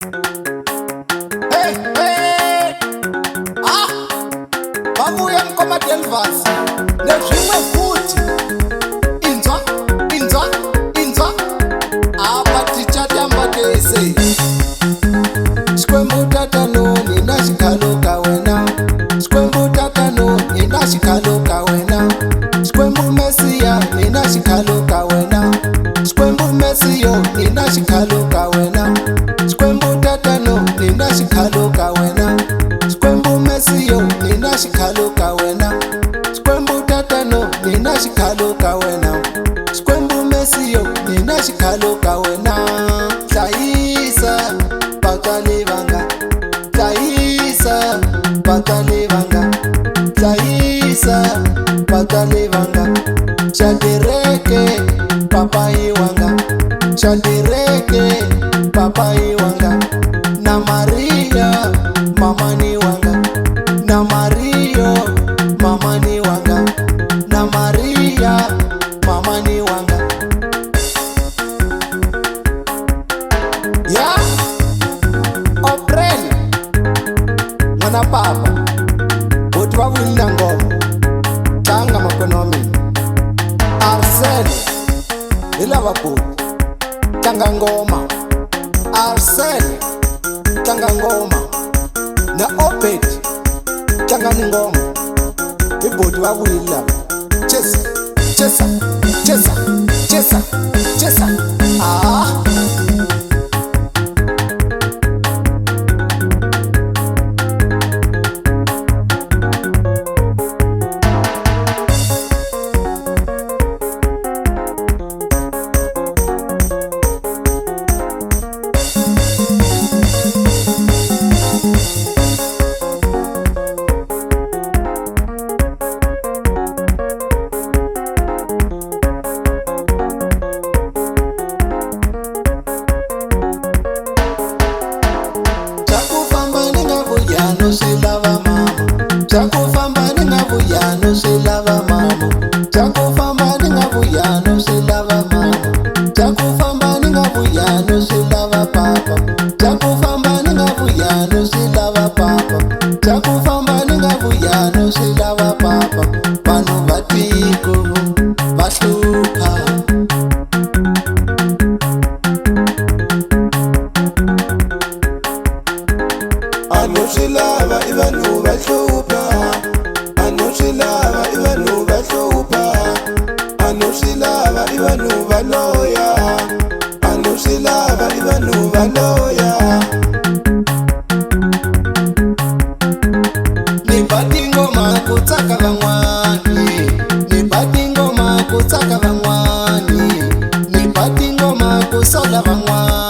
Hey, hey. Babuya mkoma Delvas. Nezvimwe futhi. Inzwa. Apa tichatamba tese. Xikwembu tatano nina xikhalo ka wena. Xikwembu tatano nina xikhalo ka wena. Xikwembu Mesiya nina xikhalo ka wena. Xikwembu Mesiyo nina xikhalo ka wena. Xikwembu tatano nina xikhalo ka wena. Xikwembu Mesiyo nina xikhalo ka wena. Xikwembu tatano nina xikhalo ka wena. Xikwembu Mesiyo nina xikhalo ka wena. Hlayisa vatswali vanga, hlayisa vatswali vanga, hlayisa vatswali vanga. Shadireke papai wanga, Shadireke papai wanga. Na Maria mamani wanga, na Mario mamani wanga, na Maria mamani wanga. Ya Opreli mwana papa boti vavulila ngoma tanga makonomi. Arsene ilava boti tanga ngoma. Arsene tanga ngoma. Na Obed tanga ni ngoma. Iboti vavulila chesa. Silava mama, chakufamba ningavuya no silava mama, chakufamba ningavuya no silava mama, chakufamba ningavuya no silava papa, chakufamba ningavuya no silava papa, chakufamba ningavuya no silava papa. Vanhu vatiko vahlupa, anoshilava ivanhu vahlupa, anoshilava ivanhu vahlupa, anoshilava ivanhu valoya, anoshilava ivanhu valoya. Ni bati ngoma kutsaka van'wani, ni bati ngoma kutsaka van'wani, ni bati ngoma kusola van'wani.